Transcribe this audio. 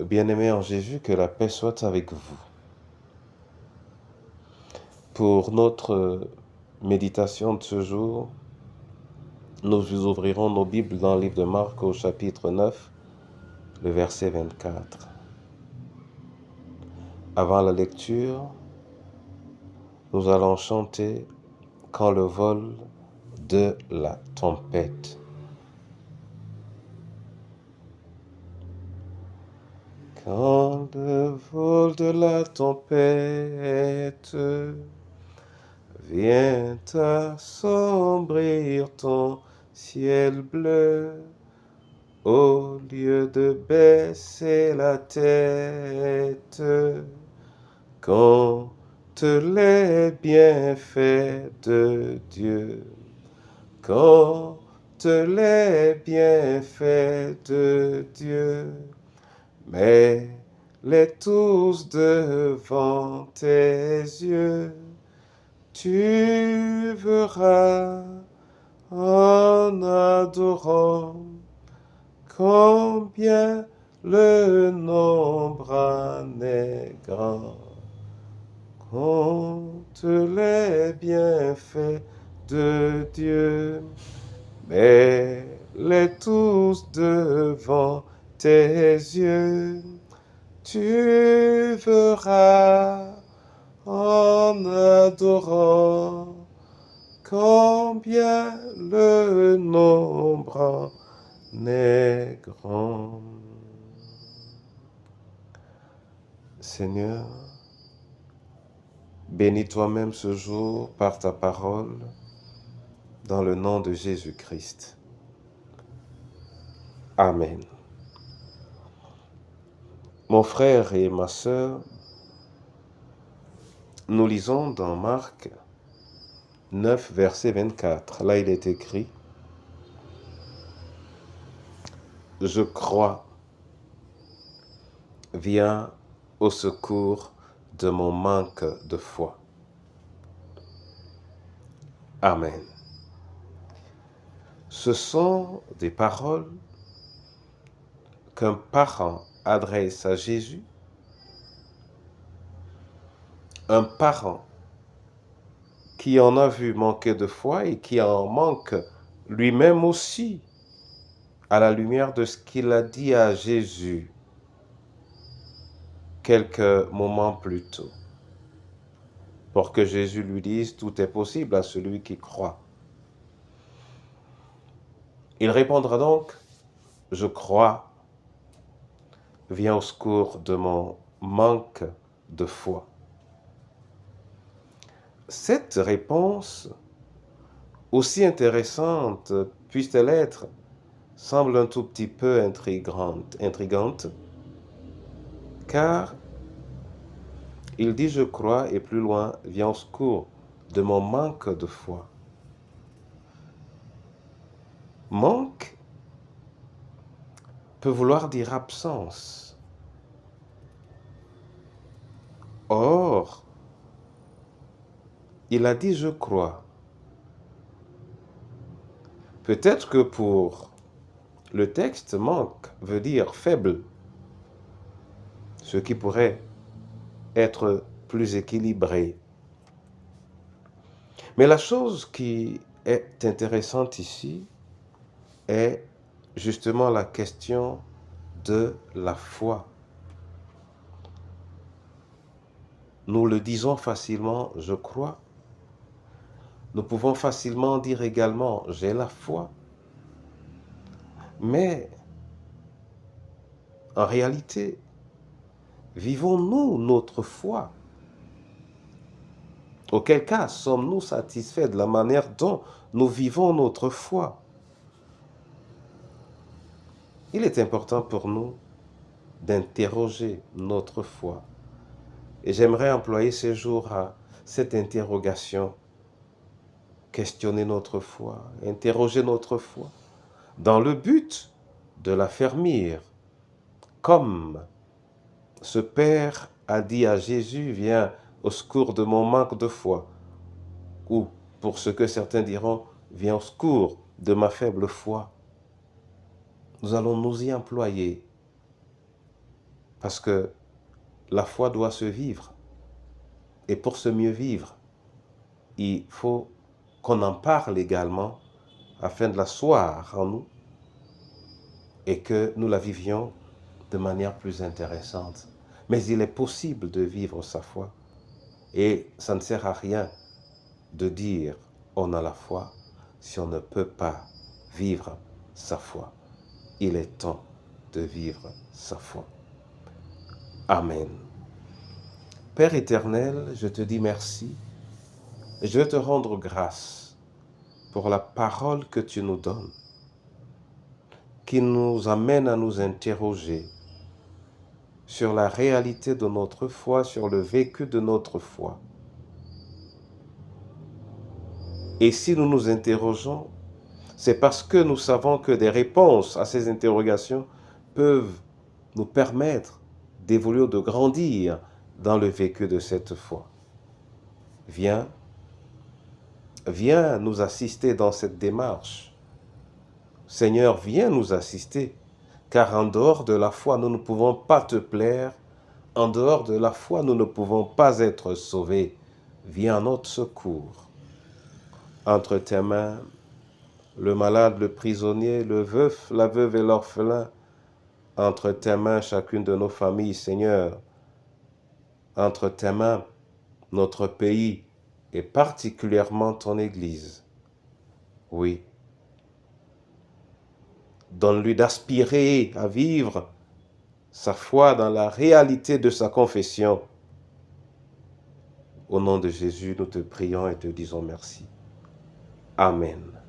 Bien-aimés en Jésus, que la paix soit avec vous. Pour notre méditation de ce jour, nous ouvrirons nos Bibles dans le livre de Marc au chapitre 9, le verset 24. Avant la lecture, nous allons chanter « Quand le vol de la tempête ». Quand le vol de la tempête vient assombrir ton ciel bleu, au lieu de baisser la tête, compte les bienfaits de Dieu, compte les bienfaits de Dieu. Mets-les tous devant tes yeux, tu verras en adorant combien le nombre en est grand. Compte les bienfaits de Dieu, mets-les tous devant tes yeux, tu verras en adorant combien le nombre en est grand. Seigneur, bénis toi-même ce jour par ta parole dans le nom de Jésus-Christ. Amen. Mon frère et ma sœur, nous lisons dans Marc 9, verset 24. Là, il est écrit « Je crois, viens au secours de mon manque de foi. » Amen. Ce sont des paroles qu'un parent adresse à Jésus, un parent qui en a vu manquer de foi et qui en manque lui-même aussi à la lumière de ce qu'il a dit à Jésus quelques moments plus tôt, pour que Jésus lui dise « Tout est possible à celui qui croit ». Il répondra donc « Je crois, viens au secours de mon manque de foi ». Cette réponse, aussi intéressante puisse-t-elle être, semble un tout petit peu intrigante, car il dit « Je crois » et plus loin « Viens au secours de mon manque de foi ». Manque peut vouloir dire absence. Or, il a dit « Je crois ». Peut-être que pour le texte, manque veut dire faible, ce qui pourrait être plus équilibré. Mais la chose qui est intéressante ici est justement la question de la foi. Nous le disons facilement, je crois. Nous pouvons facilement dire également, j'ai la foi. Mais en réalité, vivons-nous notre foi? Auquel cas sommes-nous satisfaits de la manière dont nous vivons notre foi? Il est important pour nous d'interroger notre foi. Et j'aimerais employer ces jours à cette interrogation, questionner notre foi, interroger notre foi, dans le but de l'affermir, comme ce Père a dit à Jésus, viens au secours de mon manque de foi, ou pour ce que certains diront, viens au secours de ma faible foi. Nous allons nous y employer Parce que la foi doit se vivre. Et pour se mieux vivre, il faut qu'on en parle également afin de l'asseoir en nous et que nous la vivions de manière plus intéressante. Mais il est possible de vivre sa foi. Et ça ne sert à rien de dire on a la foi si on ne peut pas vivre sa foi. Il est temps de vivre sa foi. Amen. Père éternel, je te dis merci. Je veux te rendre grâce pour la parole que tu nous donnes, qui nous amène à nous interroger sur la réalité de notre foi, sur le vécu de notre foi. Et si nous nous interrogeons, c'est parce que nous savons que des réponses à ces interrogations peuvent nous permettre d'évoluer ou de grandir dans le vécu de cette foi. Viens nous assister dans cette démarche. Seigneur, viens nous assister, car en dehors de la foi, nous ne pouvons pas te plaire. En dehors de la foi, nous ne pouvons pas être sauvés. Viens à notre secours. Entre tes mains, le malade, le prisonnier, le veuf, la veuve et l'orphelin, entre tes mains, chacune de nos familles, Seigneur, entre tes mains, notre pays et particulièrement ton Église. Oui. Donne-lui d'aspirer à vivre sa foi dans la réalité de sa confession. Au nom de Jésus, nous te prions et te disons merci. Amen.